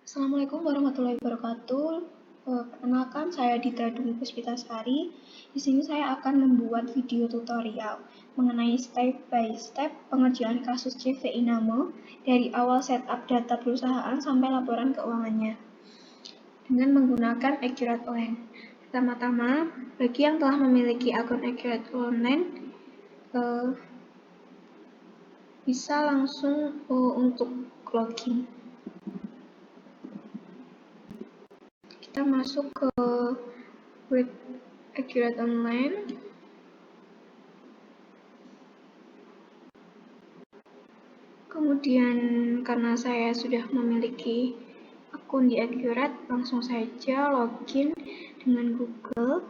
Assalamualaikum warahmatullahi wabarakatuh. Perkenalkan, saya Dita Dwi Puspitasari. Di sini saya akan membuat video tutorial mengenai step by step pengerjaan kasus CVI NAMO dari awal setup data perusahaan sampai laporan keuangannya dengan menggunakan Accurate Online. Pertama-tama, bagi yang telah memiliki akun Accurate Online, bisa langsung untuk login. Kita masuk ke web Accurate Online. Kemudian karena saya sudah memiliki akun di Accurate, langsung saja login dengan Google.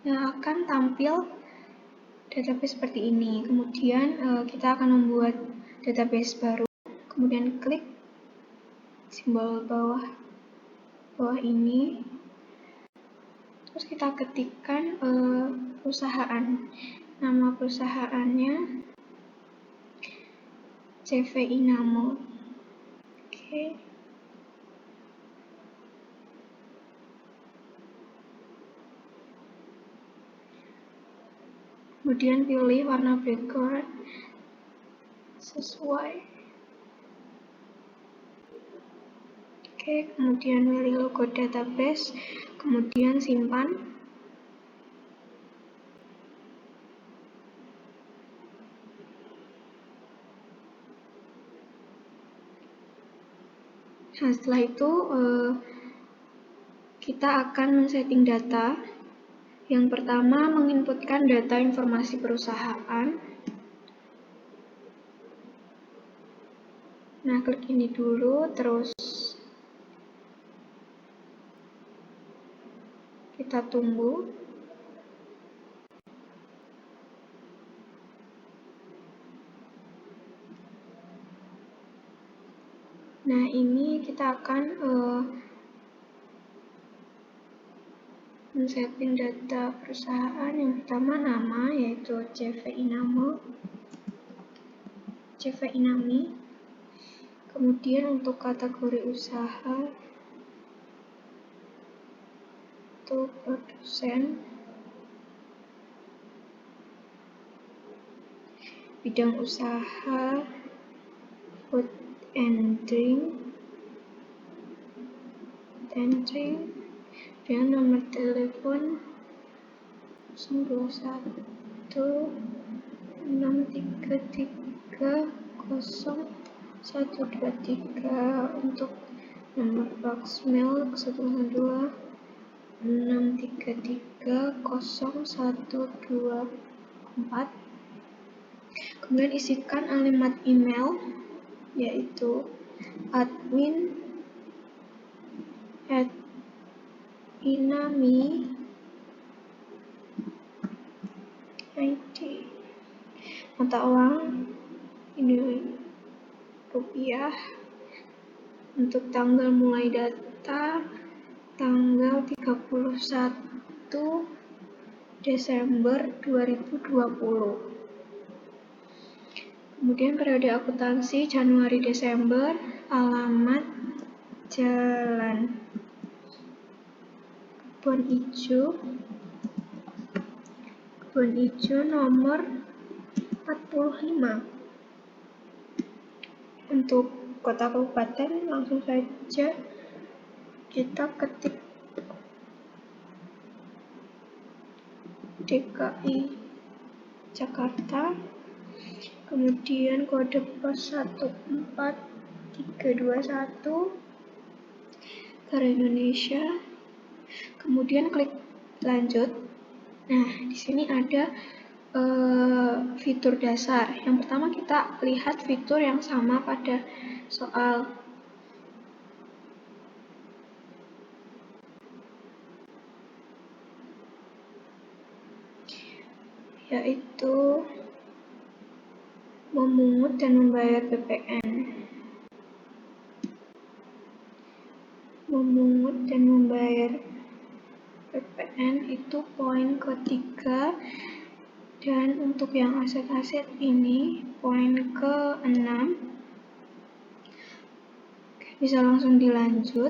Nah, akan tampil database seperti ini. Kemudian kita akan membuat database baru. Kemudian klik simbol bawah ini. Terus kita ketikkan perusahaan. Nama perusahaannya CVI NAMO. Oke. Kemudian pilih warna background sesuai. Oke, kemudian pilih logo database, kemudian simpan. Nah, setelah itu kita akan men-setting data. Yang pertama, menginputkan data informasi perusahaan. Nah, klik ini dulu, terus kita tunggu. Nah, ini kita akan men-setting data perusahaan. Yang pertama nama, yaitu CVI NAMO, CVI NAMI. Kemudian untuk kategori usaha itu produsen, bidang usaha food and drink, dan nomor telepon 021 633 0123. Untuk nomor voicemail 102 633 0124. Kemudian isikan alamat email, yaitu admin@inami.id. Mata uang ini rupiah. Untuk tanggal mulai data tanggal 31 Desember 2020. Kemudian periode akuntansi Januari Desember, alamat Jalan Kebon Ijo nomor 45. Untuk kota kabupaten langsung saja kita ketik DKI Jakarta. Kemudian kode pos 14321 negara Indonesia. Kemudian klik lanjut. Nah, di sini ada fitur dasar. Yang pertama kita lihat fitur yang sama pada soal. Yaitu memungut dan membayar BPN. Memungut dan membayar BPN itu poin ketiga Dan untuk yang aset-aset ini, poin ke-6, bisa langsung dilanjut.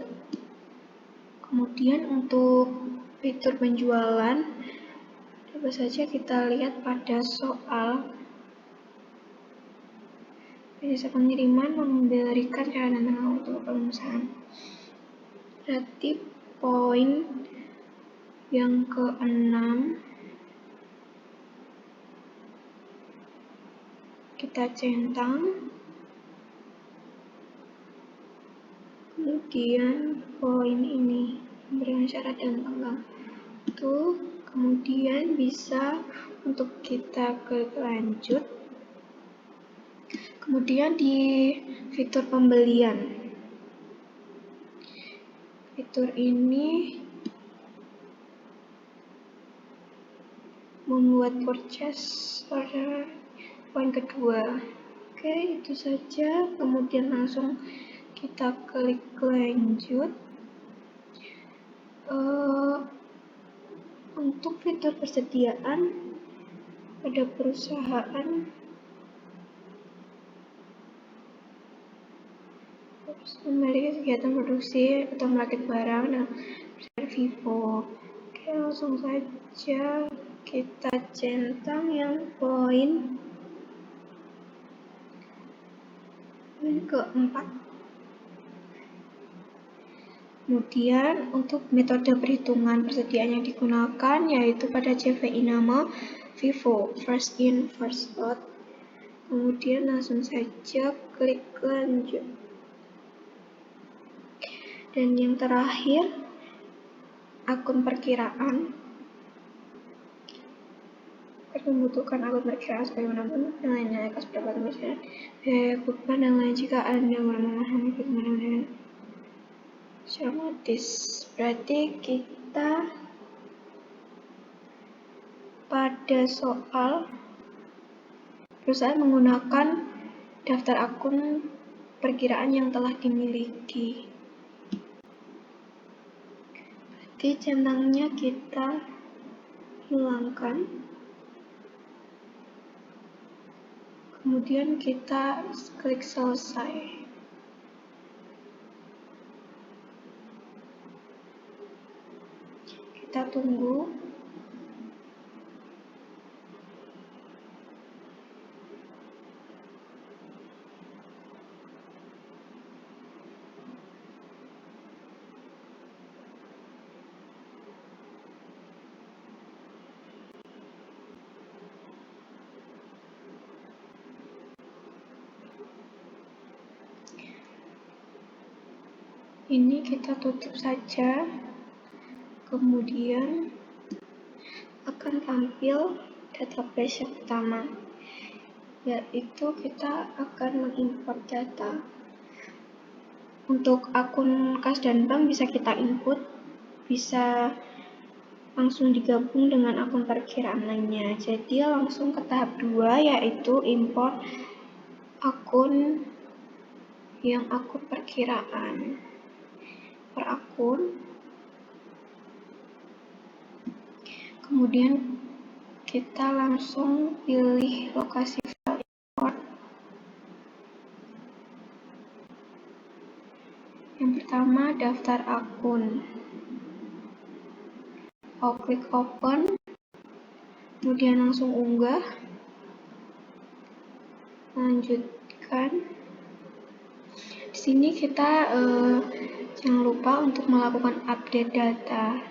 Kemudian untuk fitur penjualan, coba saja kita lihat pada soal jasa pengiriman memberikan cara dan tanggal untuk pemesanan. Berarti poin yang ke-6 kita centang, kemudian poin ini memberikan syarat dan tanggal itu, kemudian bisa untuk kita klik lanjut. Kemudian di fitur pembelian, fitur ini membuat purchase order, poin kedua. Oke, itu saja. Kemudian langsung kita klik lanjut. Untuk fitur persediaan pada perusahaan memiliki kegiatan produksi atau merakit barang dan perusahaan Vivo. Oke, langsung saja kita centang yang poin ke-4. Kemudian untuk metode perhitungan persediaan yang digunakan yaitu pada CVI nama Vivo, first in first out. Kemudian langsung saja klik lanjut. Dan yang terakhir, akun perkiraan. Membutuhkan akun perkiraan sebagaimana nilai-nilai kas pendapatan masyarakat, biaya beban dan lain jika Anda memahami bagaimana otomatis. Berarti kita pada soal perusahaan menggunakan daftar akun perkiraan yang telah dimiliki. Berarti centangnya kita hilangkan. Kemudian kita klik selesai. Kita tunggu. Ini kita tutup saja. Kemudian akan tampil database yang pertama, yaitu kita akan mengimport data. Untuk akun kas dan bank bisa kita input, bisa langsung digabung dengan akun perkiraan lainnya. Jadi langsung ke tahap 2, yaitu import akun yang akun perkiraan per akun. Kemudian kita langsung pilih lokasi file import. Yang pertama, daftar akun. Klik open, kemudian langsung unggah, lanjutkan. Di sini kita jangan lupa untuk melakukan update data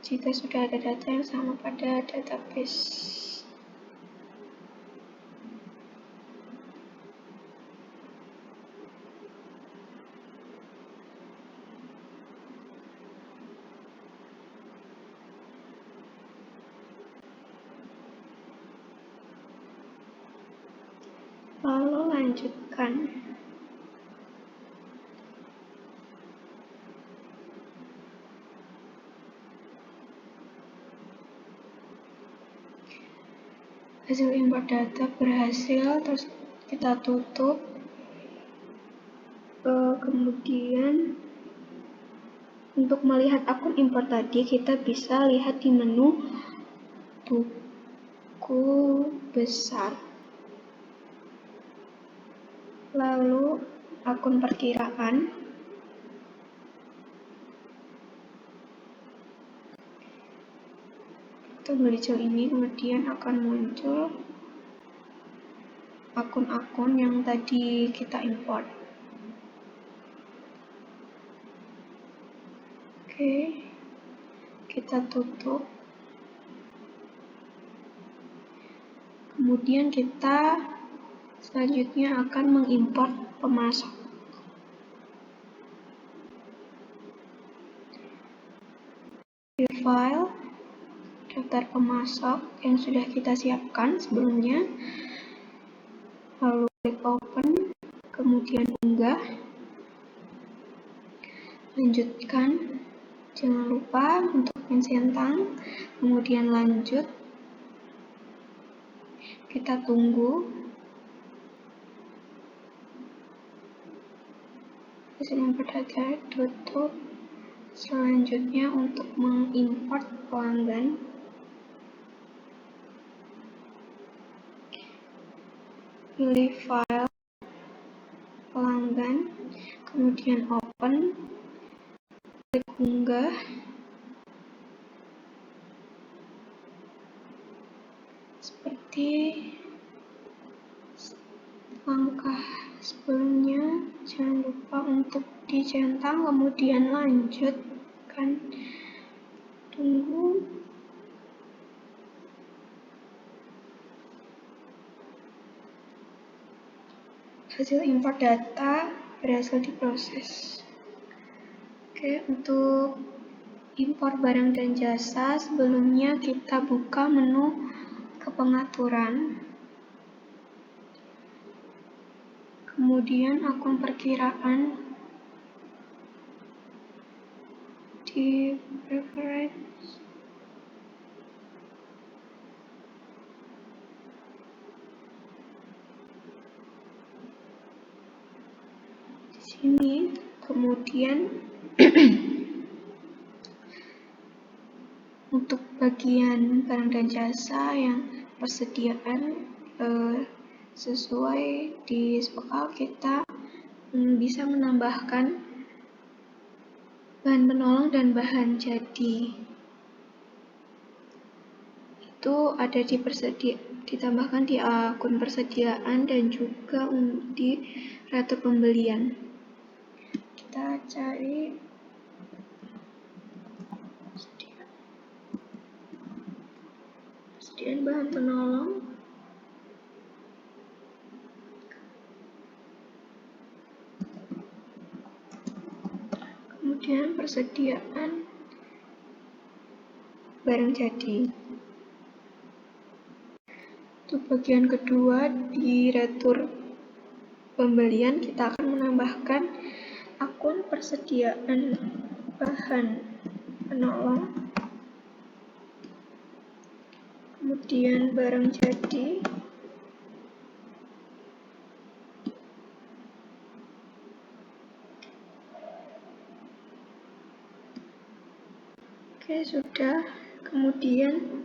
jika sudah ada data yang sama pada database. Lalu lanjutkan. Hasil import data berhasil, terus kita tutup. Kemudian untuk melihat akun import tadi, kita bisa lihat di menu buku besar. Lalu akun perkiraan. Tombol hijau ini kemudian akan muncul akun-akun yang tadi kita import. Oke, kita tutup. Kemudian kita selanjutnya akan mengimport pemasok. Di file daftar pemasok yang sudah kita siapkan sebelumnya, lalu klik open, kemudian unggah, lanjutkan. Jangan lupa untuk mencentang, kemudian lanjut. Kita tunggu. Hasil data tutup. Selanjutnya untuk mengimport pelanggan, pilih file pelanggan, kemudian open, klik unggah. Seperti langkah sebelumnya, jangan lupa untuk dicentang, kemudian lanjutkan. Tunggu. Hasil import data berhasil diproses. Oke, untuk impor barang dan jasa, sebelumnya kita buka menu kepengaturan. Kemudian akun perkiraan di preference. Di sini, kemudian untuk bagian barang dan jasa yang persediaan sesuai di spekal, kita bisa menambahkan bahan penolong dan bahan jadi. Itu ada ditambahkan di akun persediaan dan juga di retur pembelian. Kita cari persediaan bahan penolong. Kemudian persediaan barang jadi. Untuk bagian kedua, di retur pembelian kita akan menambahkan akun persediaan bahan penolong, kemudian barang jadi, oke, sudah. Kemudian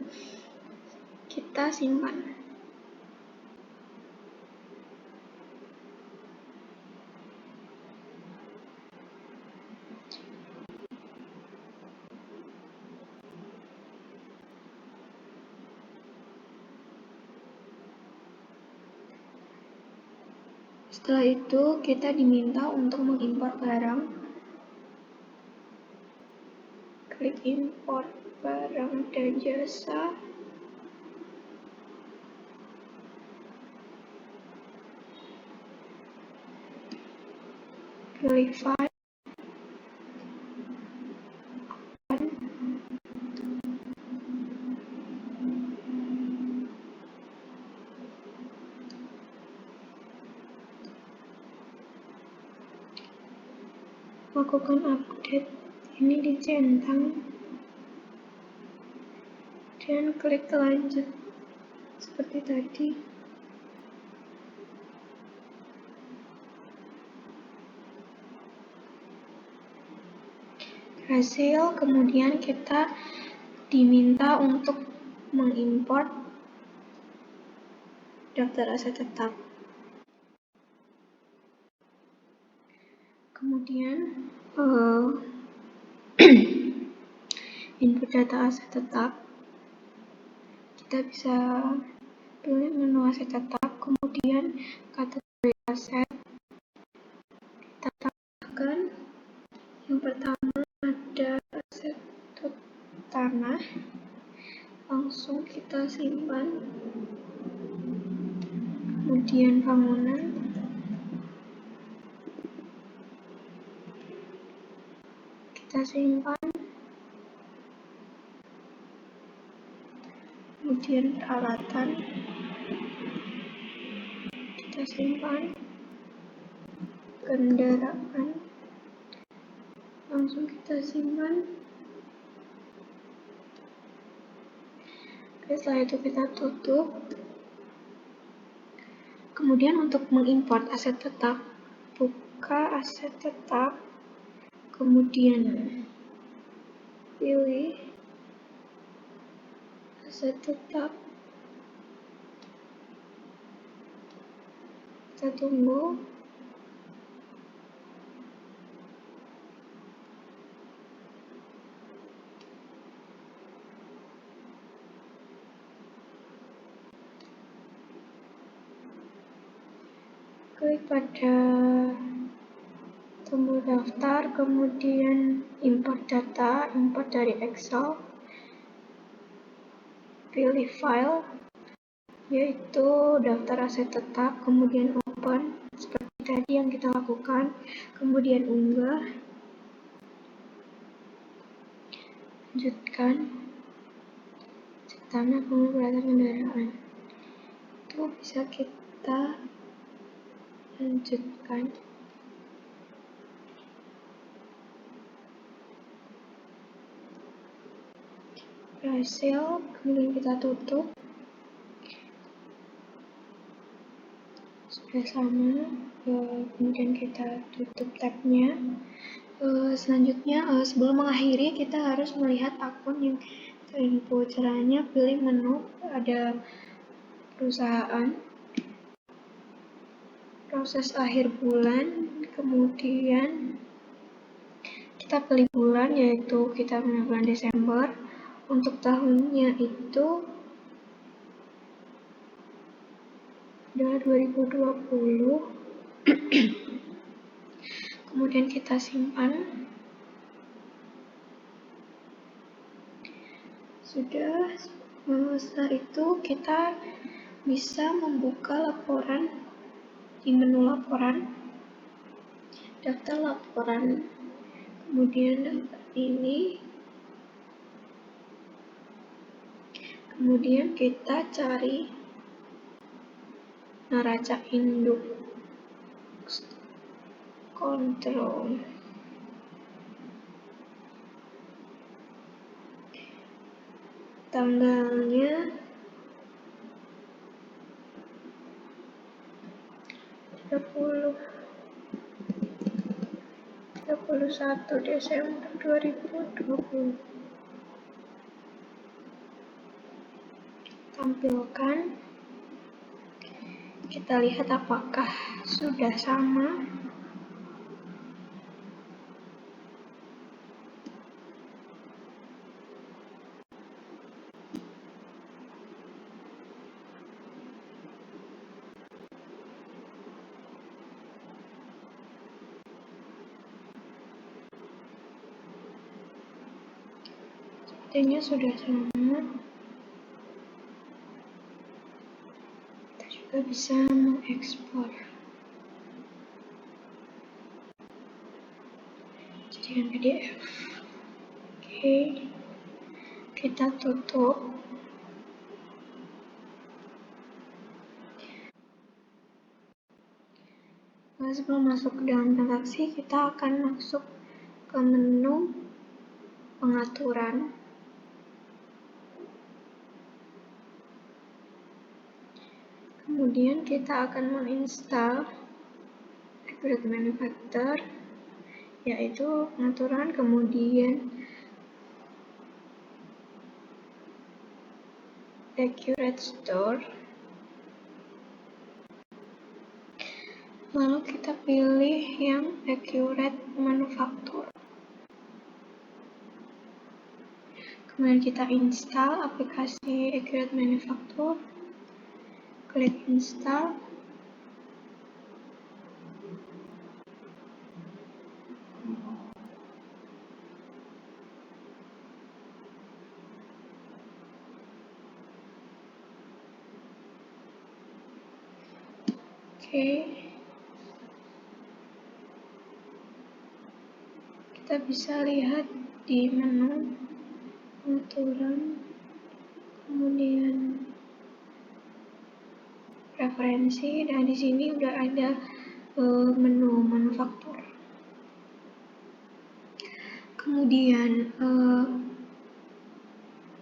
kita simpan. Setelah itu kita diminta untuk mengimport barang. Klik import barang dan jasa. Pilih file. Lakukan update. Ini dicentang. Dan klik lanjut. Seperti tadi. Hasil, kemudian kita diminta untuk mengimport daftar aset tetap. Kemudian input data aset tetap, kita bisa pilih menu aset tetap, kemudian kategori aset, kita tambahkan yang pertama ada aset tanah, langsung kita simpan, kemudian bangunan, kita simpan, kemudian peralatan, kita simpan, kendaraan, langsung kita simpan. Oke, setelah itu kita tutup. Kemudian untuk mengimport aset tetap, buka aset tetap, kemudian pilih aset tetap, kita tunggu. Klik pada tombol daftar, kemudian import data, import dari Excel, pilih file, yaitu daftar aset tetap, kemudian open, seperti tadi yang kita lakukan, kemudian unggah, lanjutkan, tanah, kemudian kendaraan, itu bisa kita lanjutkan. Berhasil, kemudian kita tutup. Sudah sama, kemudian kita tutup tabnya. Selanjutnya, sebelum mengakhiri, kita harus melihat akun yang terinfo. Caranya pilih menu, ada perusahaan, proses akhir bulan, kemudian kita pilih bulan, yaitu kita pilih bulan Desember. Untuk tahunnya itu adalah 2020. Kemudian kita simpan. Sudah, setelah itu kita bisa membuka laporan di menu laporan, daftar laporan, kemudian daftar ini, kemudian kita cari neraca induk kontrol. Tanggalnya 31 Desember 2020. Tampilkan. Kita lihat apakah sudah sama. Sepertinya sudah sama. Kita juga bisa mengekspor. Jadikan PDF. Oke, kita tutup. Sebelum masuk ke dalam transaksi, kita akan masuk ke menu pengaturan. Kemudian kita akan menginstal Hybrid Manufacturer, yaitu pengaturan, kemudian accurate store. Lalu kita pilih yang accurate manufacture. Kemudian kita install aplikasi accurate manufacture. Klik install. Oke. Kita bisa lihat di menu pengaturan, kemudian preferensi, dan di sini udah ada menu manufaktur. Kemudian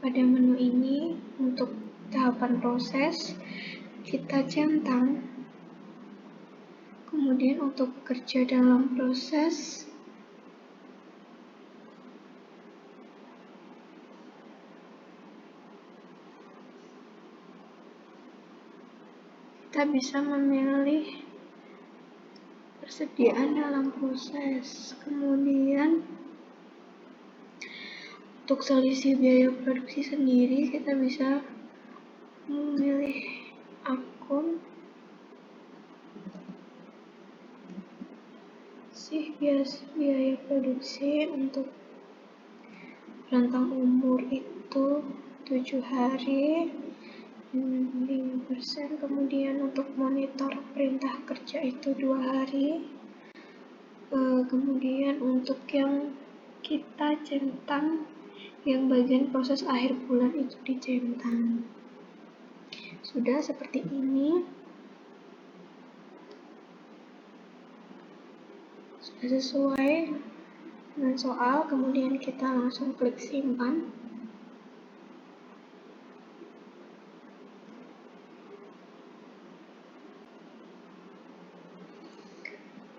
pada menu ini untuk tahapan proses kita centang. Kemudian untuk bekerja dalam proses kita bisa memilih persediaan dalam proses. Kemudian untuk selisih biaya produksi sendiri kita bisa memilih akun biaya produksi untuk rentang umur itu 7 hari 5%, kemudian untuk monitor perintah kerja itu 2 hari, kemudian untuk yang kita centang yang bagian proses akhir bulan itu dicentang. Sudah seperti ini. Sudah sesuai dengan soal, kemudian kita langsung klik simpan.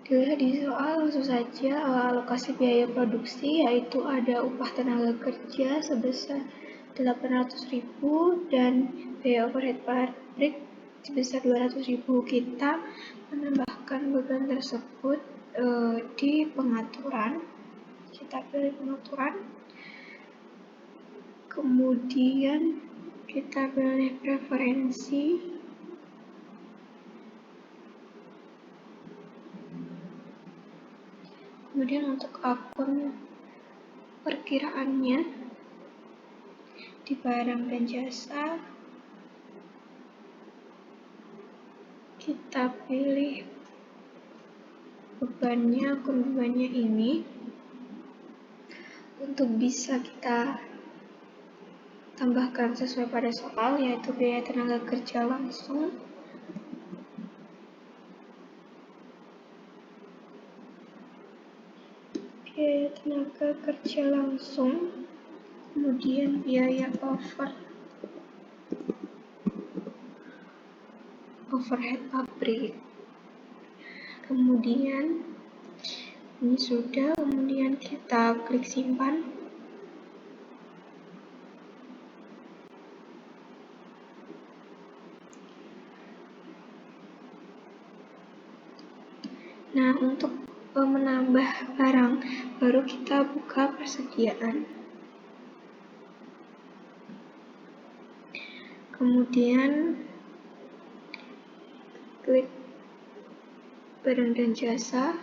Dilihat di soal langsung saja alokasi biaya produksi, yaitu ada upah tenaga kerja sebesar 800.000 dan biaya overhead pabrik sebesar 200.000. Kita menambahkan beban tersebut di pengaturan. Kita pilih pengaturan, kemudian kita pilih preferensi. Kemudian untuk akun perkiraannya di barang dan jasa kita pilih bebannya, akun bebannya ini untuk bisa kita tambahkan sesuai pada soal, yaitu biaya tenaga kerja langsung. Biaya tenaga kerja langsung, kemudian biaya overhead pabrik. Kemudian ini sudah, kemudian kita klik simpan. Nah, untuk menambah barang baru kita buka persediaan. Kemudian klik barang dan jasa.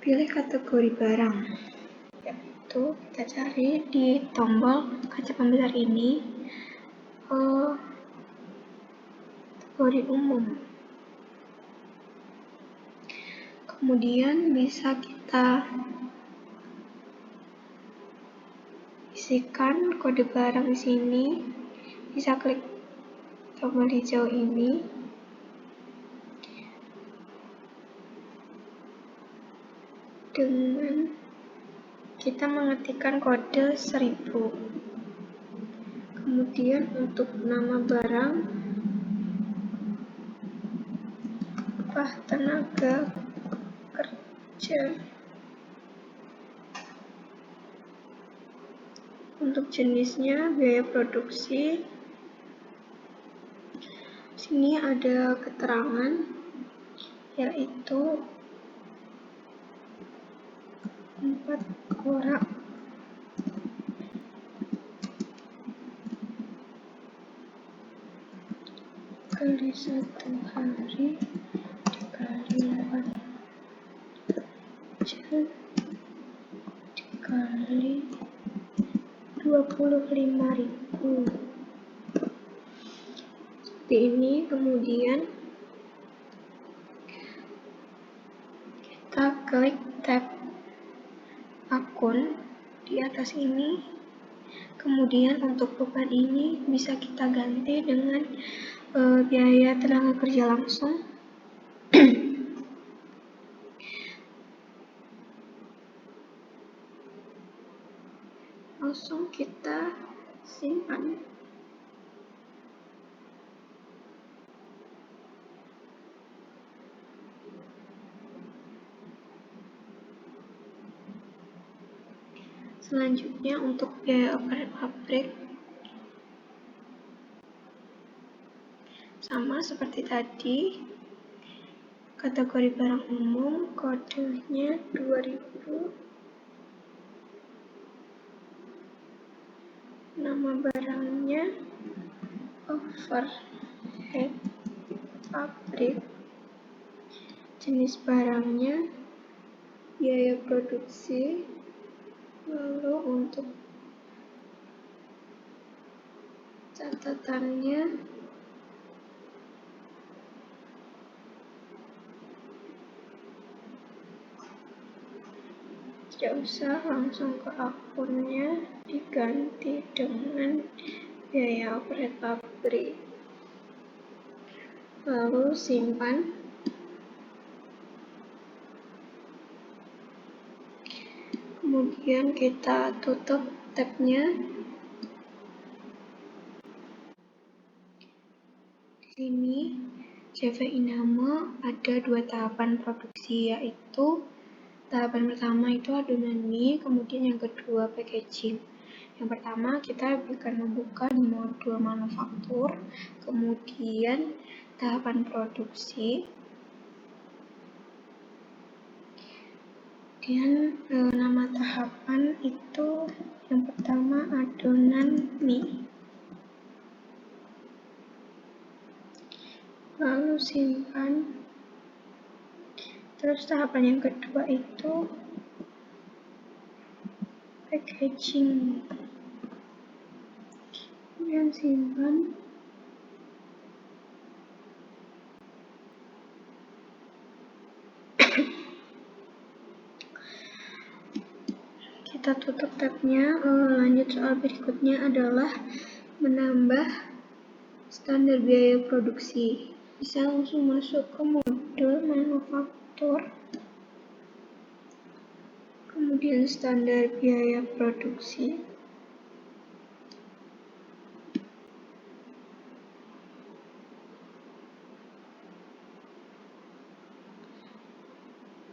Pilih kategori barang. Yaitu kita cari di tombol kaca pembesar ini kategori umum. Kemudian bisa kita isikan kode barang di sini. Bisa klik tombol hijau ini. Dengan kita mengetikkan kode 1000. Kemudian untuk nama barang upah tenaga kerja. Untuk jenisnya biaya produksi, sini ada keterangan yaitu 4 korak kali 1 hari dikali 4 jam dikali 25.000. Seperti ini. Kemudian kita klik tab akun di atas ini. Kemudian untuk beban ini bisa kita ganti dengan biaya tenaga kerja langsung. Langsung kita simpan. Selanjutnya untuk biaya overhead pabrik, sama seperti tadi, kategori barang umum, kodenya 2000, nama barangnya overhead pabrik, jenis barangnya biaya produksi, lalu untuk catatannya tidak usah, langsung ke akunnya, diganti dengan biaya overhead pabrik, lalu simpan. Kemudian kita tutup tabnya. Di sini CV Iname ada 2 tahapan produksi, yaitu tahapan pertama itu adonan mie, kemudian yang kedua packaging. Yang pertama kita akan membuka di modul manufaktur, kemudian tahapan produksi. Kemudian nama tahapan itu yang pertama adonan mie. Lalu simpan. Terus tahapan yang kedua itu packaging. Kemudian simpan. Kita tutup tabnya. Lanjut, soal berikutnya adalah menambah standar biaya produksi. Bisa langsung masuk ke modul manufaktur, kemudian standar biaya produksi.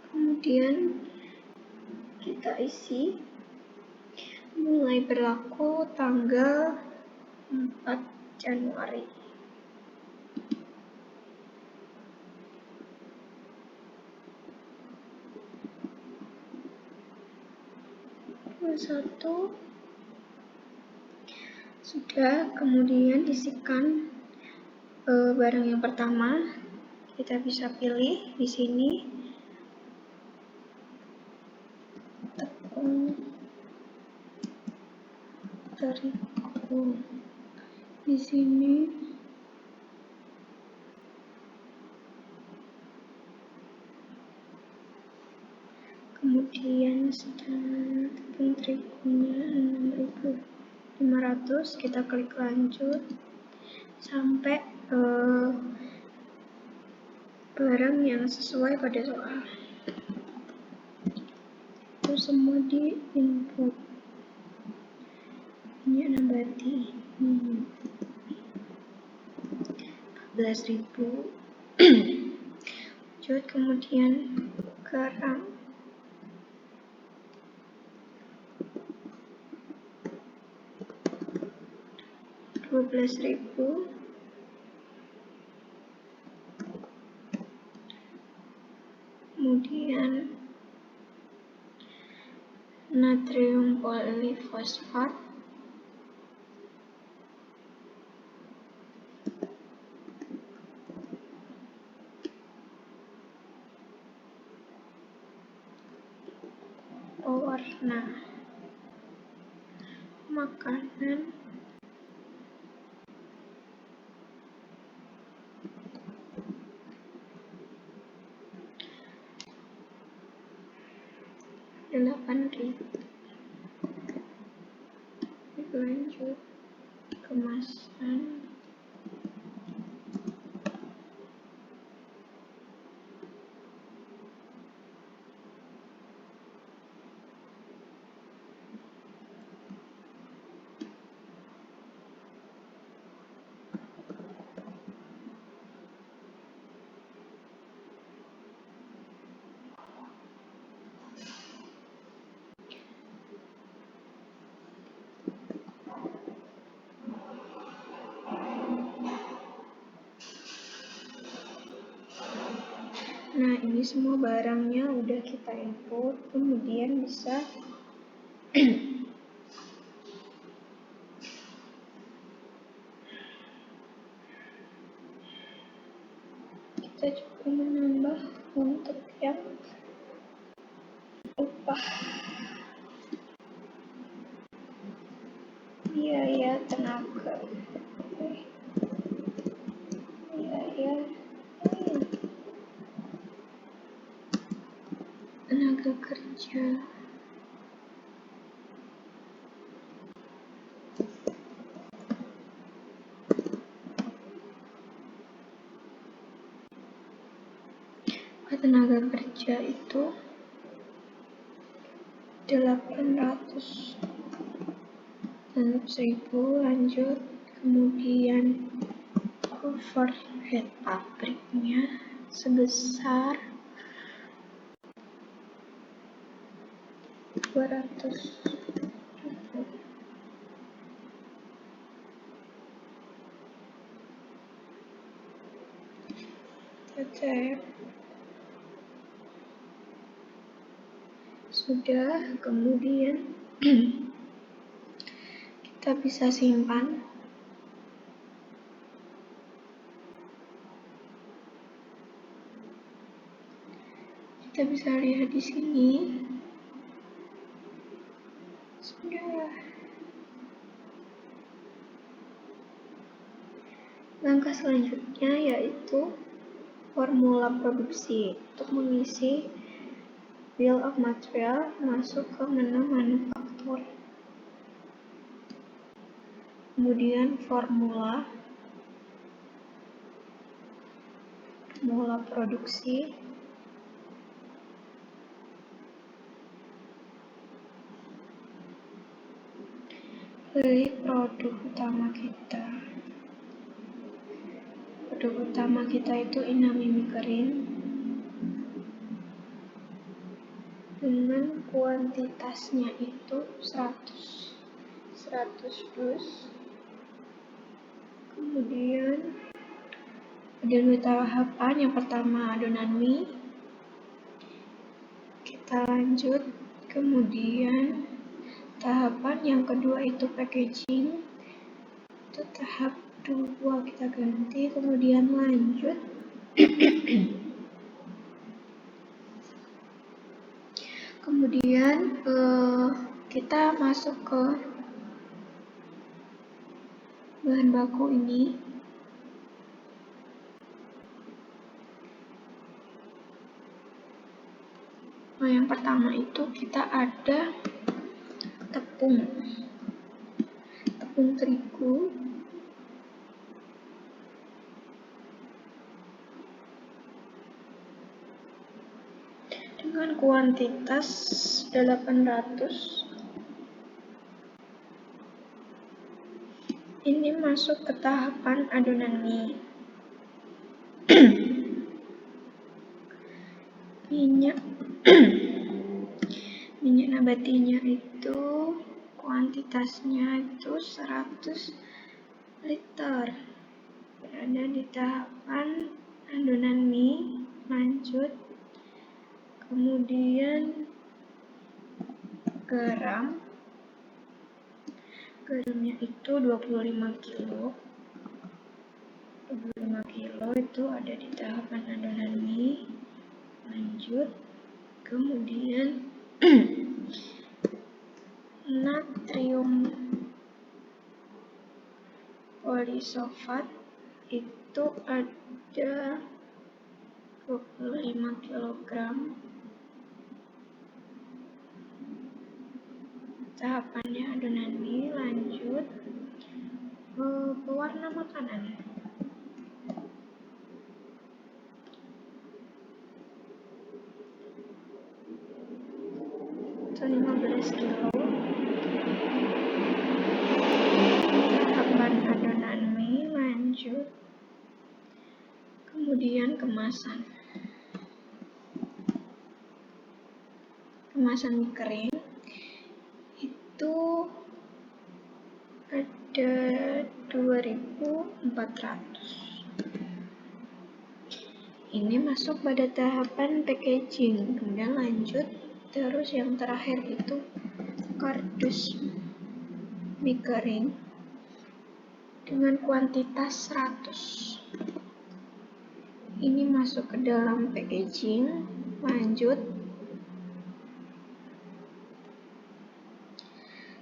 Kemudian kita isi mulai berlaku tanggal 4 Januari. Satu sudah. Kemudian isikan barang yang pertama. Kita bisa pilih di sini tepung terigu. Di sini kemudian tepung terigunya 6.500. Kita klik lanjut sampai barang yang sesuai pada soal. Itu semua di input. Ini nabati 14.000. lanjut, kemudian garam, Rp12.000, kemudian natrium polifosfat, pewarna makanan, Rp8.000. Lanjut, kemasan, nah ini semua barangnya udah kita input, kemudian bisa kita coba menambah untuk yang upah, biaya tenaga, biaya tenaga kerja, tenaga kerja itu 800 dan 1.000. Lanjut, kemudian overhead pabriknya sebesar 200.000. Sudah, kemudian kita bisa simpan. Kita bisa lihat di sini. Sudah. Langkah selanjutnya yaitu formula produksi. Untuk mengisi bill of material, masuk ke menu manufaktur. Kemudian formula produksi. Pilih produk utama kita. Produk utama kita itu inami mie kering dengan kuantitasnya itu 100 dus. Kemudian ada 2 tahapan. Yang pertama adonan mie, kita lanjut. Kemudian tahapan yang kedua itu packaging, itu tahap 2 kita ganti. Kemudian lanjut kemudian kita masuk ke bahan baku ini. Nah, yang pertama itu kita ada tepung terigu dengan kuantitas 800. Ini masuk ke tahapan adonan mie. minyak minyak nabatinya itu kuantitasnya itu 100 liter. Berada di tahapan adonan mie, lanjut, kemudian garamnya itu 25 kilo. 25 kilo itu ada di tahapan adonan mie, lanjut, kemudian natrium polisulfat itu ada 25 kg. Tahapannya adonan mie, lanjut, pewarna makanan. Itu 15 kilo. Tahapan adonan mie, lanjut, kemudian kemasan mie kering itu ada 2400. Ini masuk pada tahapan packaging, kemudian lanjut, terus yang terakhir itu kardus mie kering dengan kuantitas 100. Ini masuk ke dalam packaging, lanjut.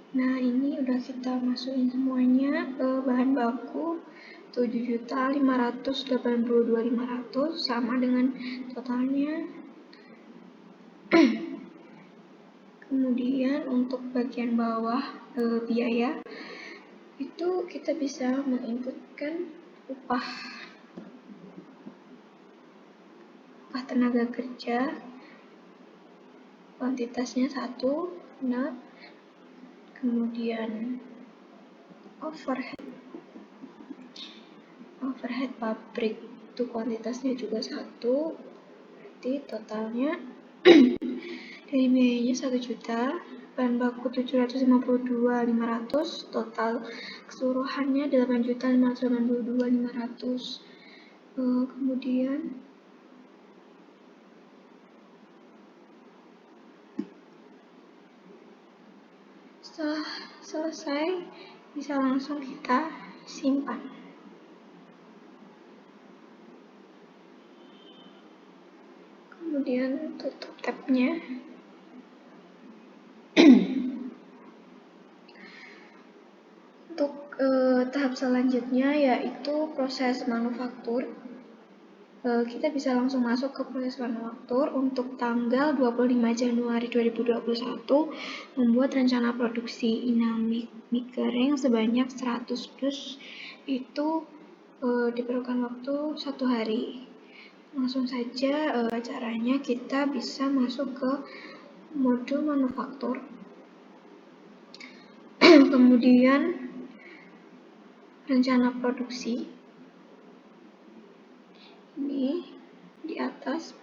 Nah, ini udah kita masukin semuanya ke bahan baku 7.582.500 sama dengan totalnya. Kemudian untuk bagian bawah biaya itu kita bisa menginputkan upah tenaga kerja, kuantitasnya 1, nah, kemudian overhead pabrik itu kuantitasnya juga 1, berarti totalnya dari biayanya 1 juta, bahan baku 752.500, total keseluruhannya 8.582.500. Kemudian setelah selesai bisa langsung kita simpan. Kemudian tutup tabnya. Untuk tahap selanjutnya yaitu proses manufaktur. Kita bisa langsung masuk ke proses manufaktur. Untuk tanggal 25 Januari 2021 membuat rencana produksi inang mie kering sebanyak 100 dus itu diperlukan waktu 1 hari. Langsung saja caranya kita bisa masuk ke modul manufaktur. Kemudian rencana produksi. Ini di atas,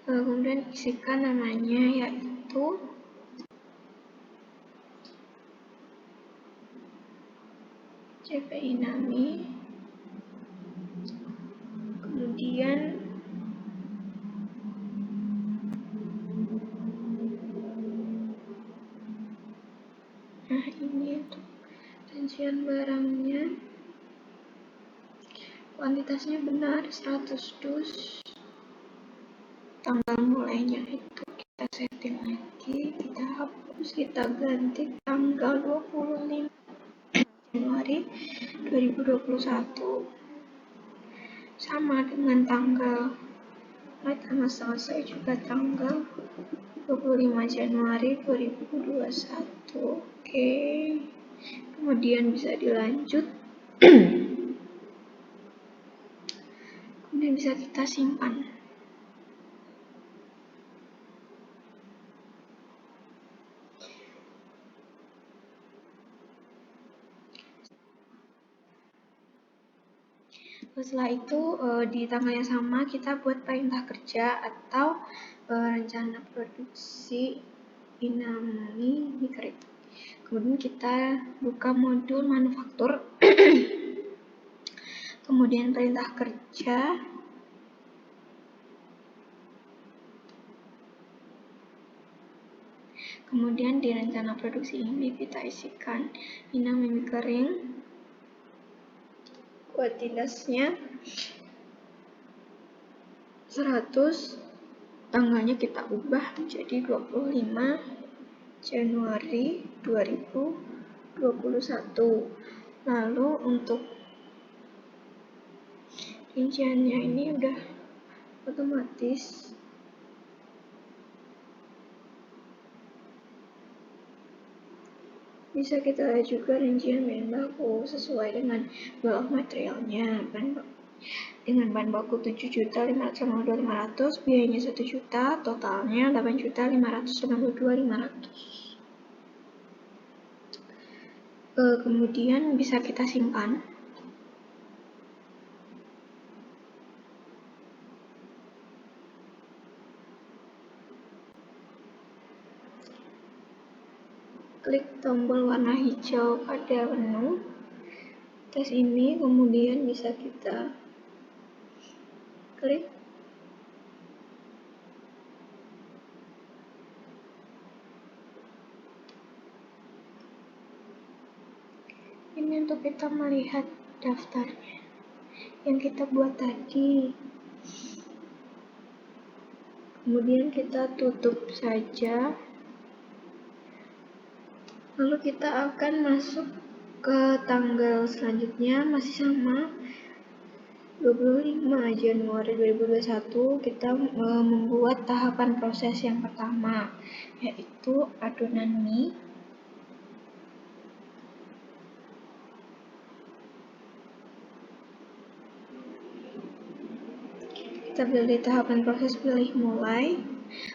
kemudian isikan namanya yaitu CPI Nami, kemudian ini untuk rincian barangnya, kuantitasnya benar 100 dus, tanggal mulainya itu kita setting lagi, kita hapus, kita ganti tanggal 25 Januari 2021 sama dengan tanggal selesai juga tanggal 25 Januari 2021. Oke. Kemudian bisa dilanjut. Kemudian bisa kita simpan. Setelah itu di tanggal yang sama kita buat perintah kerja atau rencana produksi Inami Microwave. Kemudian kita buka modul manufaktur. Kemudian perintah kerja. Kemudian di rencana produksi ini kita isikan Inami Microwave. Buat dinasnya 100, tanggalnya kita ubah menjadi 25 Januari 2021. Lalu untuk rinciannya ini udah otomatis. Bisa kita lihat juga rincian bahan baku sesuai dengan bill of materialnya. Dengan bahan baku 7.552.500, biayanya 1 juta, totalnya 8.592.500. Kemudian bisa kita simpan. Klik tombol warna hijau pada menu tes ini, kemudian bisa kita klik. Ini untuk kita melihat daftarnya yang kita buat tadi. Kemudian kita tutup saja. Lalu kita akan masuk ke tanggal selanjutnya, masih sama 25 Januari 2021. Kita membuat tahapan proses yang pertama, yaitu adonan mie. Kita pilih tahapan proses, pilih mulai.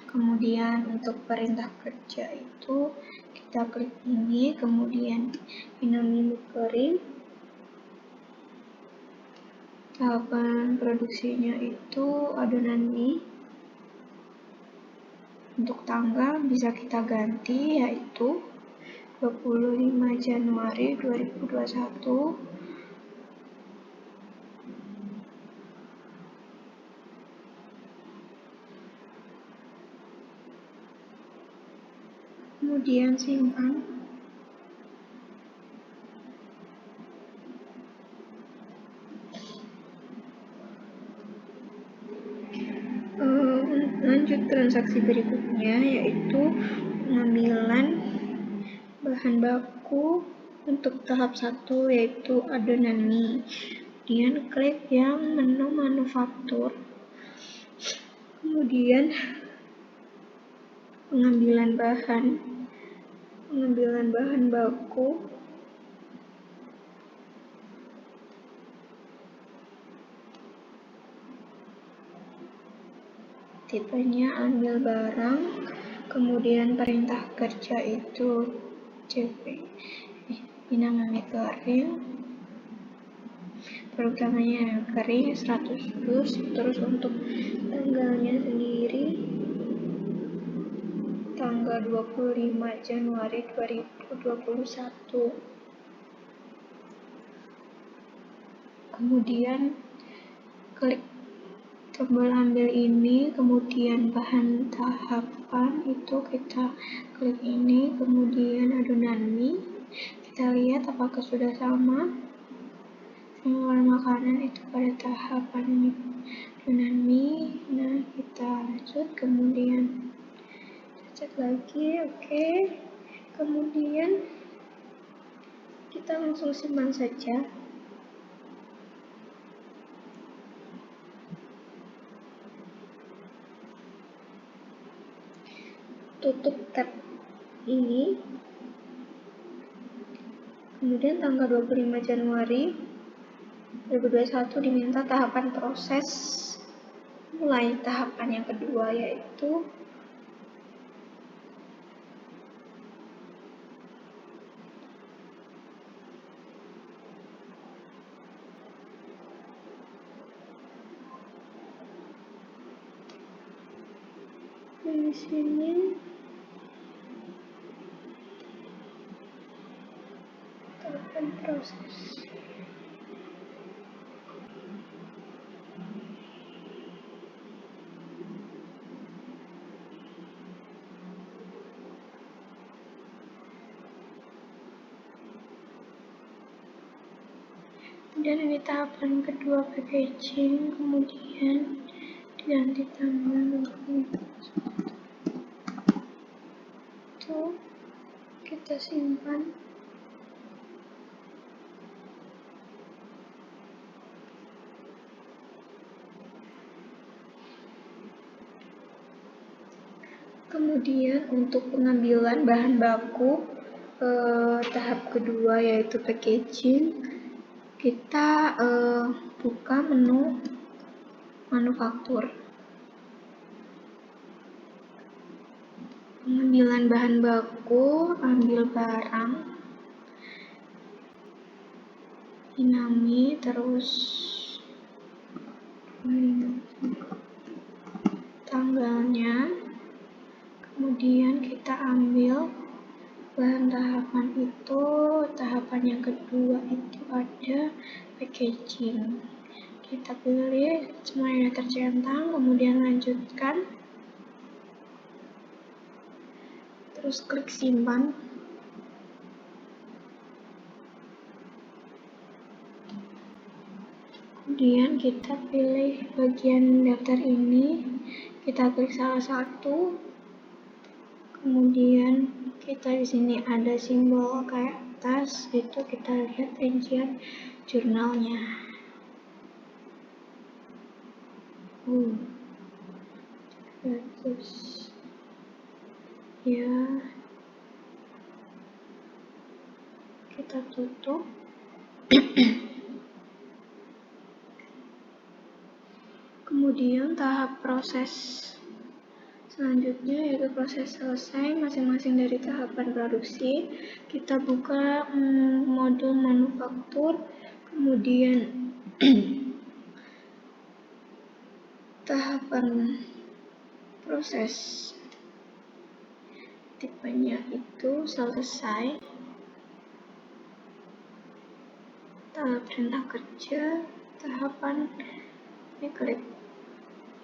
Kemudian untuk perintah kerja itu kita klik ini, kemudian Inami Microwave. Tahapan produksinya itu adonan mie. Untuk tanggal bisa kita ganti, yaitu 25 Januari 2021. Kemudian simpan. Lanjut transaksi berikutnya, yaitu pengambilan bahan baku untuk tahap 1, yaitu adonan mie. Kemudian klik yang menu manufaktur. Kemudian pengambilan bahan baku. Tipenya ambil barang, kemudian perintah kerja itu CP Inami Microwave, produk utamanya kering 100 dus. Terus untuk tanggalnya sendiri tanggal 25 Januari 2021. Kemudian klik tombol ambil ini, kemudian bahan tahapan itu kita klik ini, kemudian adonan mie. Kita lihat apakah sudah sama. Semua makanan itu pada tahapan ini adonan mie. Nah, kita lanjut, kemudian kita cek lagi, oke. Kemudian kita langsung simpan saja. Tutup tab ini. Kemudian tanggal 25 Januari 2021 diminta tahapan proses. Mulai tahapan yang kedua, yaitu di sini tahapan proses. Dan ini tahapan kedua packaging, kemudian diganti tanggal itu kita simpan. Kemudian untuk pengambilan bahan baku tahap kedua yaitu packaging, kita buka menu manufaktur. Pengambilan bahan baku, ambil barang, Inami, terus tanggalnya, kemudian kita ambil bahan tahapan itu. Tahapan yang kedua itu ada packaging. Kita pilih semuanya tercentang, kemudian lanjutkan, terus klik simpan. Kemudian kita pilih bagian daftar ini, kita klik salah satu. Kemudian kita di sini ada simbol kayak tas, itu kita lihat rincian jurnalnya. Terus ya, kita tutup. Kemudian tahap proses selanjutnya yaitu proses selesai masing-masing dari tahapan produksi. Kita buka modul manufaktur, kemudian tahapan proses tipenya itu selesai. Tahap perintah kerja, tahapan ini klik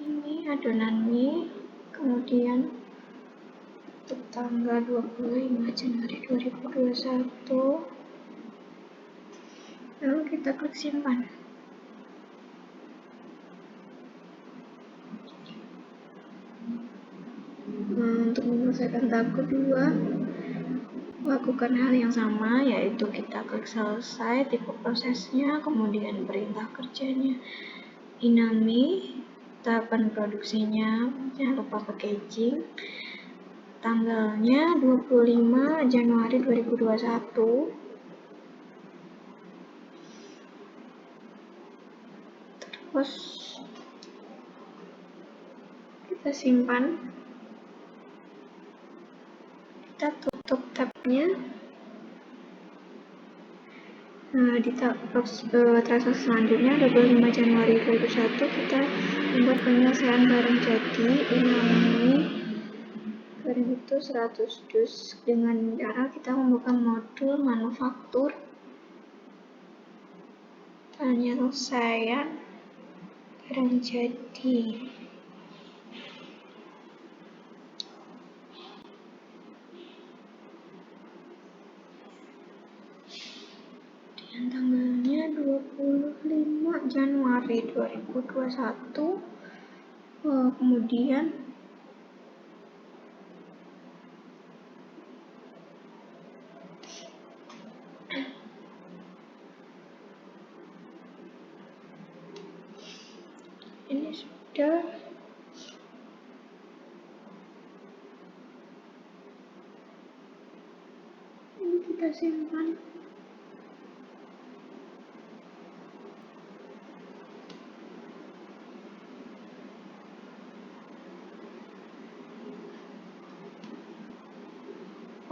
ini adonan mie, kemudian untuk tanggal 25 Januari 2021, lalu kita klik simpan. Untuk menyelesaikan tahap kedua, lakukan hal yang sama, yaitu kita klik selesai, tipe prosesnya, kemudian perintah kerjanya Inami, tahapan produksinya, jangan lupa packaging, tanggalnya 25 Januari 2021, terus kita simpan, kita tutup tabnya. Di transaksi selanjutnya 25 Januari 2021 kita membuat penyelesaian barang jadi Inami barang itu 100 dus dengan cara kita membuka modul manufaktur, penyelesaian barang jadi. Dan tanggalnya 25 Januari 2021. Kemudian ini sudah ini kita simpan.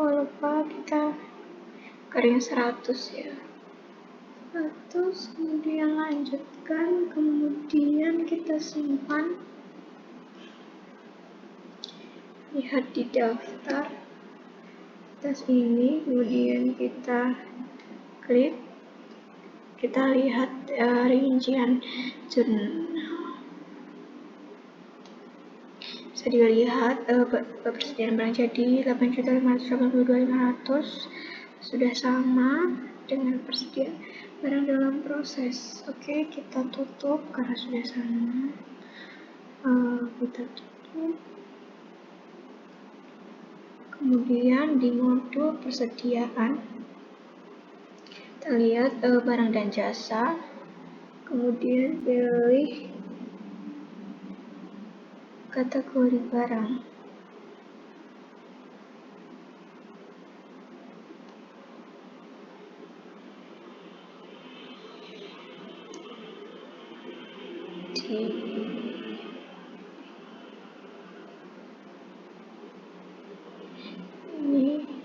Lupa kita kering 100 ya, 100, kemudian lanjutkan, kemudian kita simpan. lihat di daftar tes ini, kemudian kita klik, kita lihat rincian jurnal. Bisa dilihat persediaan barang jadi 8.582.500 sudah sama dengan persediaan barang dalam proses. Oke, kita tutup karena sudah sama. Kita tutup. Kemudian di modul persediaan kita lihat barang dan jasa, kemudian pilih kategori barang.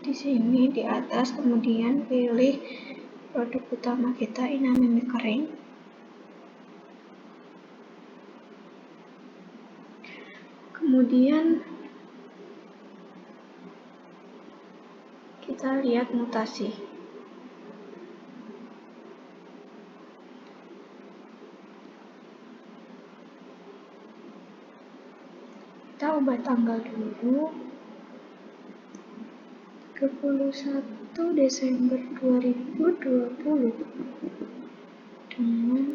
Di sini di atas, kemudian pilih produk utama kita, iname mie kering. Kemudian kita lihat mutasi. Kita ubah tanggal dulu. 31 Desember 2020 dengan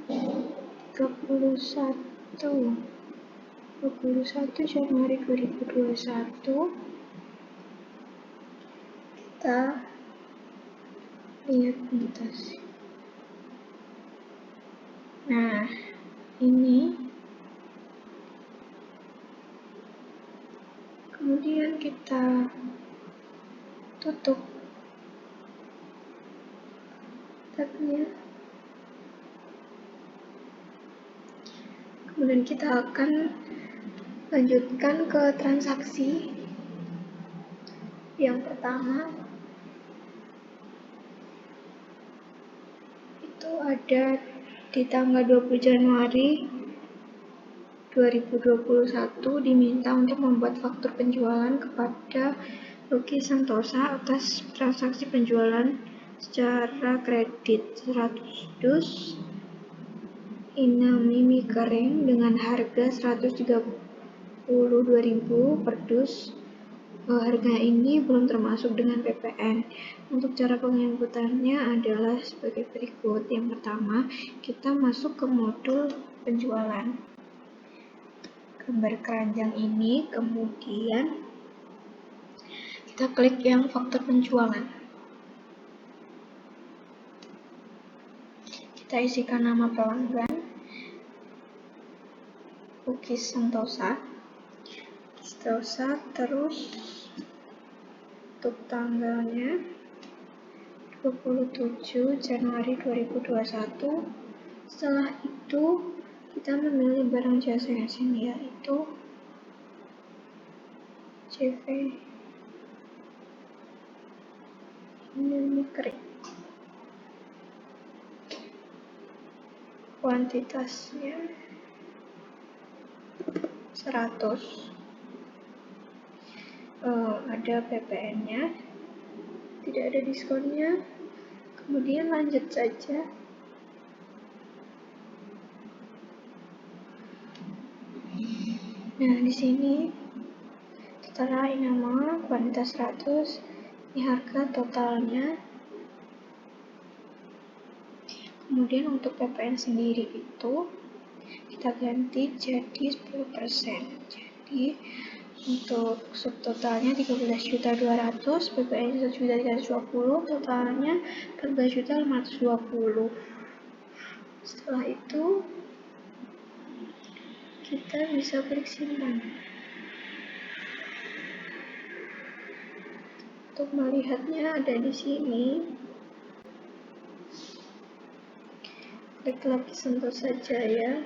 21 Januari 2021. Kita lihat mutasi. Nah, ini kemudian kita tutup tabnya. Kemudian kita akan lanjutkan ke transaksi yang pertama. Itu ada di tanggal 20 Januari 2021 diminta untuk membuat faktur penjualan kepada Lucky Santosa atas transaksi penjualan secara kredit 100 dus iname mie kering dengan harga 132.000 per dus. Harga ini belum termasuk dengan PPN. Untuk cara penginputannya adalah sebagai berikut. Yang pertama, kita masuk ke modul penjualan. Gambar keranjang ini, kemudian kita klik yang faktur penjualan. Kita isikan nama pelanggan, Lucky Santosa, terus untuk tanggalnya 27 Januari 2021. Setelah itu kita memilih barang jasa yang sini, yaitu CV iname kering. Kuantitasnya 100. Ada PPN-nya, tidak ada diskonnya. Kemudian lanjut saja. Nah, di sini setelah nama kuantitas 100, ini harga totalnya. Kemudian untuk PPN sendiri itu kita ganti jadi 10%. Jadi untuk subtotalnya 13.200.000, PPN 1.320.000, totalnya 14.520.000. Setelah itu kita bisa klik simpan. Untuk melihatnya ada di sini. Klik lagi Santosa Jaya,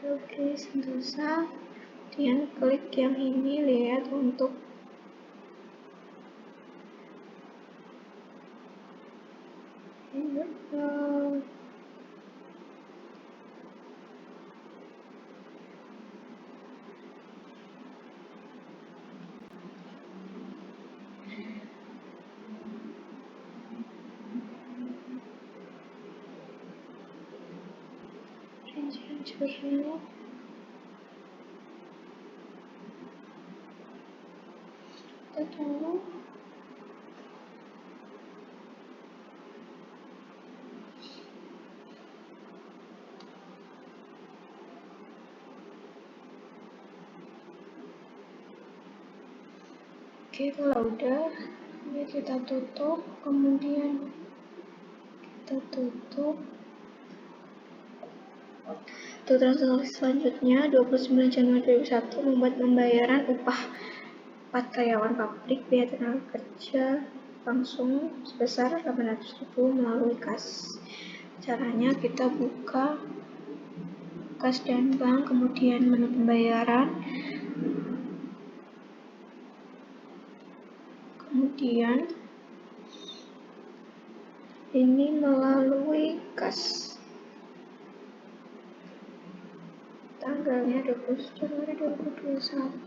Lucky Santosa, kemudian klik yang ini, lihat untuk jurnal. Kita tunggu. Oke, kalau udah, ya kita tutup, kemudian kita tutup. Untuk transaksi selanjutnya, 29 Januari 2021 membuat pembayaran upah 4 karyawan pabrik biaya tenaga kerja langsung sebesar 800.000 melalui kas. Caranya kita buka kas dan bank, kemudian menu pembayaran, kemudian ini melalui kas. Tanggalnya 20 Januari 2021,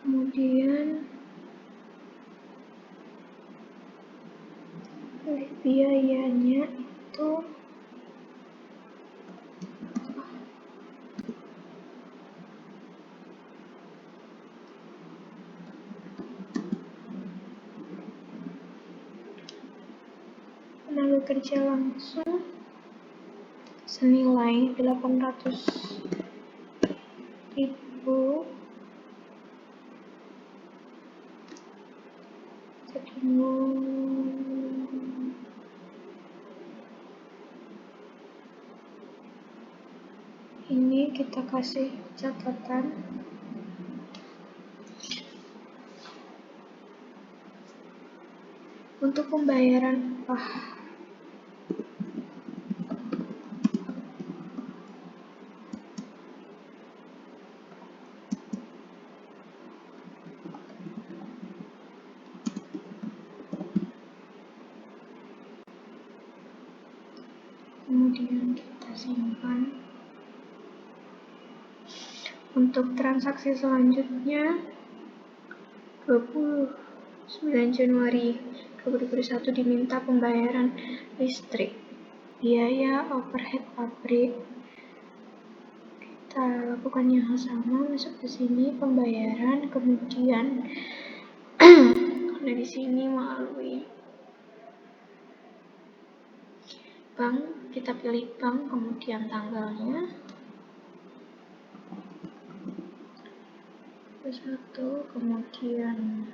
kemudian biayanya itu tenaga kerja langsung senilai 800.000. Ini kita kasih catatan. Untuk pembayaran upah kemudian kita simpan. Untuk transaksi selanjutnya 29 Januari 2021 diminta pembayaran listrik, biaya overhead pabrik. Kita lakukan yang sama, masuk ke sini pembayaran, kemudian dari sini melalui bank, kita pilih bank, kemudian tanggalnya 1, kemudian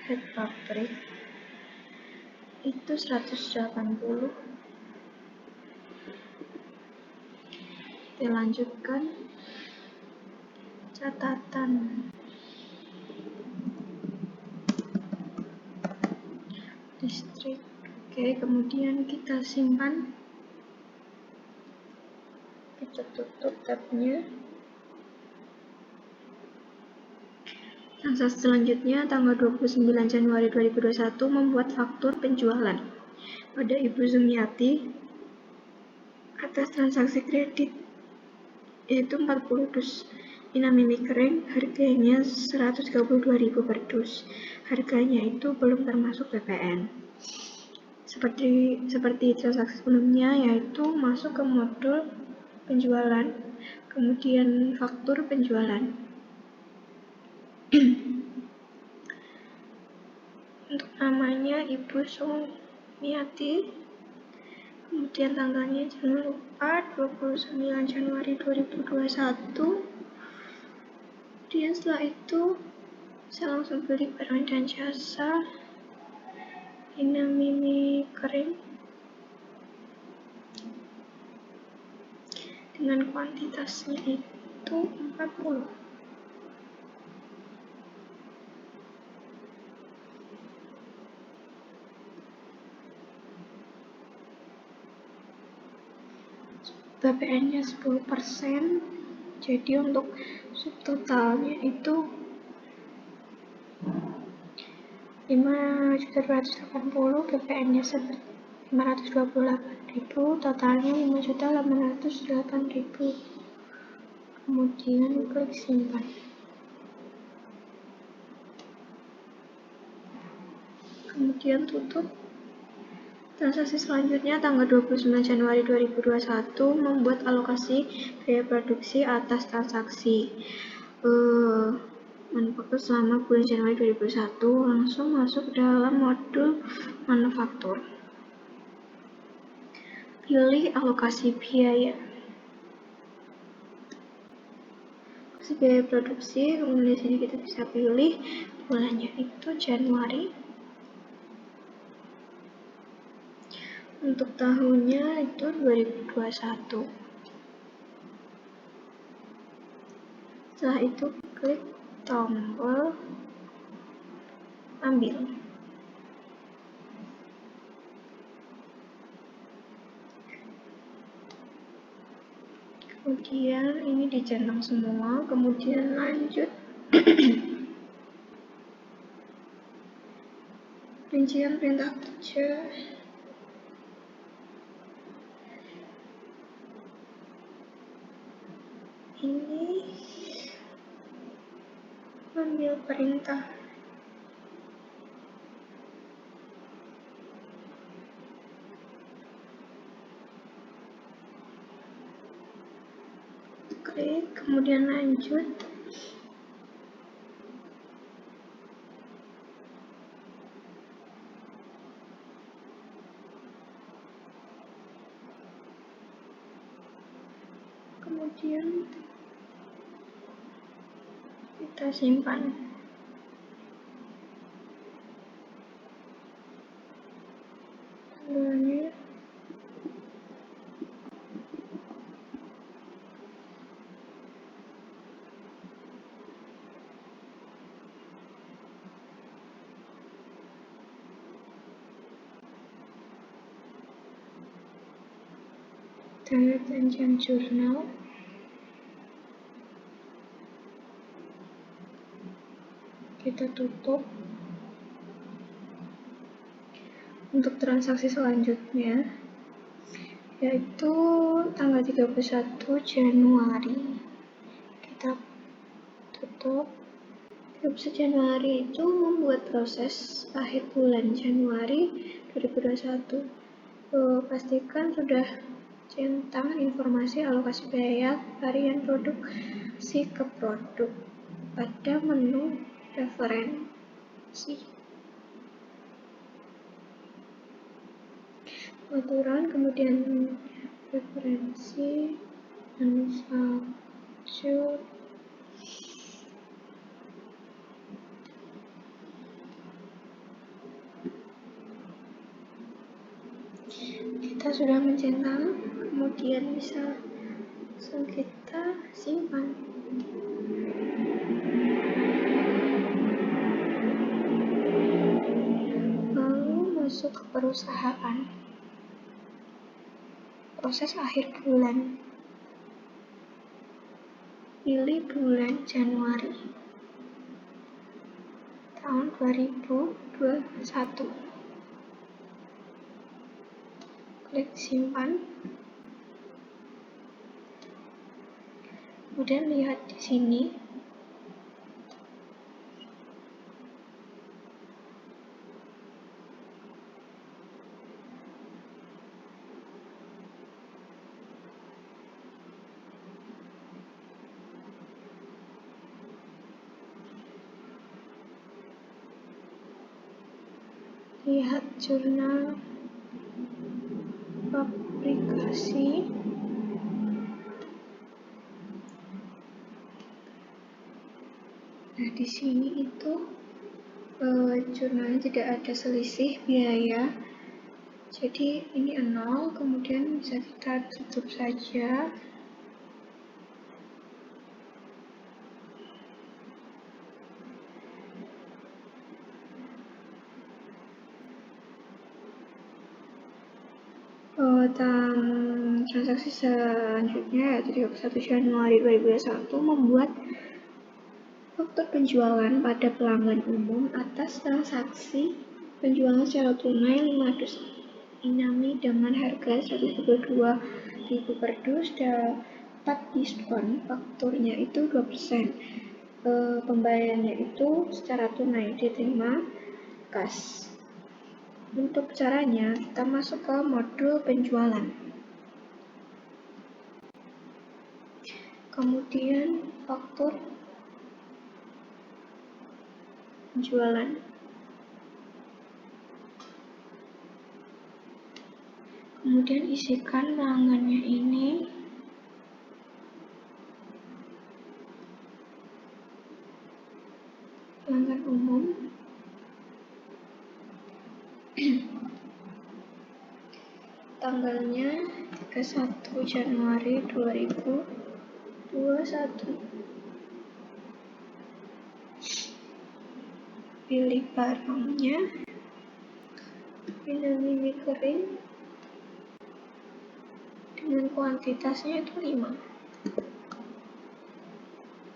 head pabrik itu 180. Kita lanjutkan catatan. Listrik. Oke, kemudian kita simpan. Kita tutup tabnya. Transaksi selanjutnya tanggal 29 Januari 2021 membuat faktur penjualan pada Ibu Zumiati atas transaksi kredit yaitu 40 dus inami mie kering, harganya 132.000 per dus. Harganya itu belum termasuk PPN. Seperti transaksi sebelumnya, yaitu masuk ke modul penjualan, kemudian faktur penjualan. Untuk namanya Ibu Sumiati, kemudian tanggalnya jangan lupa 29 Januari 2021. Kemudian setelah itu saya langsung beli barang dan jasa inami mie kering dengan kuantitasnya itu 40. PPN-nya 10%, jadi untuk subtotalnya itu 5.280.000, PPN-nya 528.000, totalnya 5.808.000. Kemudian klik simpan. Kemudian tutup. Transaksi selanjutnya tanggal 29 Januari 2021 membuat alokasi biaya produksi atas transaksi manufaktur selama bulan Januari 2021 langsung masuk dalam modul manufaktur. Pilih alokasi biaya. Alokasi biaya produksi, kemudian di sini kita bisa pilih bulannya itu Januari. Untuk tahunnya itu 2021. Setelah itu klik tombol ambil. Kemudian ini dicentang semua, kemudian lanjut. Rincian perintah kerja. Ini ambil perintah. Klik, kemudian lanjut. Kemudian kita simpan. Tanggalnya date and jam jurnal. Kita tutup. Untuk transaksi selanjutnya yaitu tanggal 31 Januari. Kita tutup. 31 Januari itu membuat proses akhir bulan Januari 2021. Pastikan sudah centang informasi alokasi biaya varian produksi ke produk pada menu referensi. Aturan, kemudian referensi, manufaktur, kita sudah mencentang, kemudian bisa langsung kita simpan. Lalu masuk ke perusahaan. Proses akhir bulan. Pilih bulan Januari tahun 2021. Klik simpan. Kemudian lihat di sini. Lihat jurnal aplikasi. Nah, di sini itu jurnalnya tidak ada selisih biaya. Jadi ini 0, kemudian bisa kita tutup saja. Transaksi selanjutnya yaitu 31 Januari 2021 membuat faktur penjualan pada pelanggan umum atas transaksi penjualan secara tunai 500 inami dengan harga 122.000 per dus dapat diskon. Fakturnya itu 2%. Pembayarannya itu secara tunai, diterima kas. Untuk caranya, kita masuk ke modul penjualan. Kemudian faktur penjualan. Kemudian isikan pelanggannya ini. Pelanggan umum. Tanggalnya 31 Januari 2021. Pilih barangnya, pilih mie kering dengan kuantitasnya itu 5.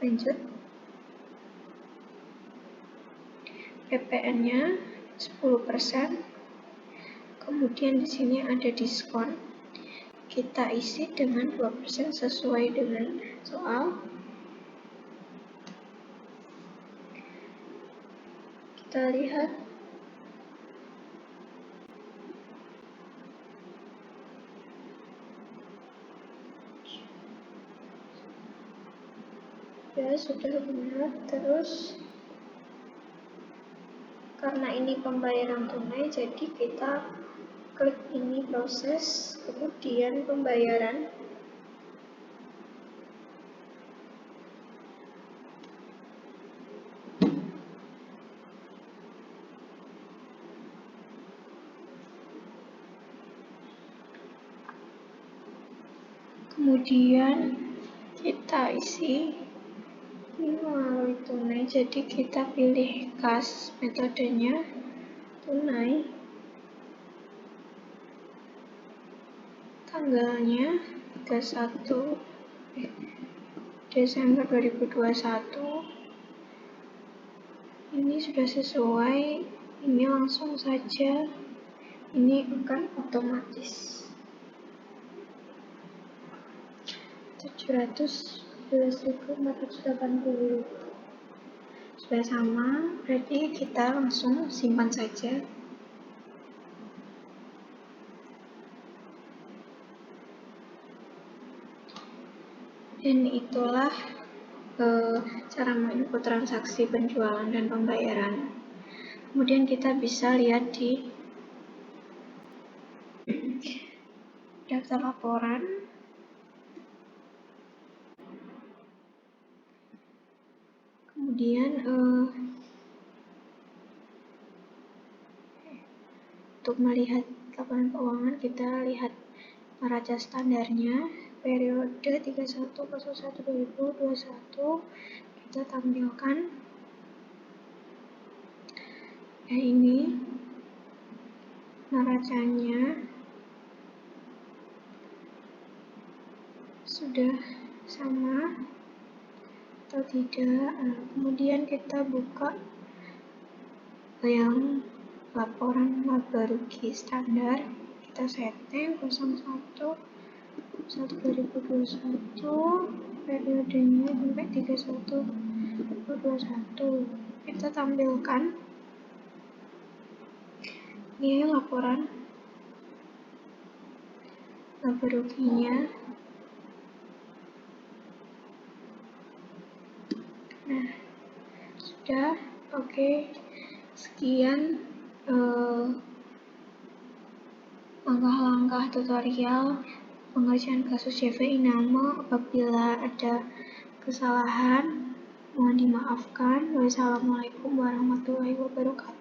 Lanjut. PPN-nya 10%. Kemudian di sini ada diskon. Kita isi dengan 2% sesuai dengan soal. Kita lihat. Ya, sudah benar. Terus karena ini pembayaran tunai, jadi kita klik ini proses, kemudian pembayaran. Kemudian kita isi ini melalui tunai, jadi kita pilih kas, metodenya tunai. Tanggalnya 31 Desember 2021. Ini sudah sesuai, ini langsung saja, ini akan otomatis. 711.480 sudah sama, berarti kita langsung simpan saja. Dan itulah cara menginput transaksi penjualan dan pembayaran. Kemudian kita bisa lihat di daftar laporan. Kemudian untuk melihat laporan keuangan, kita lihat neraca standarnya periode 31/01/2021. Kita tampilkan. Ini neracanya sudah sama atau tidak. Kemudian kita buka yang laporan laba rugi standar, kita setting 01/01/2021, periodenya sampai 31/2021. Kita tampilkan. Ini laporan laba ruginya. Nah, sudah. Oke. Sekian langkah-langkah tutorial pengerjaan kasus CV Inama. Apabila ada kesalahan, mohon dimaafkan. Wassalamualaikum warahmatullahi wabarakatuh.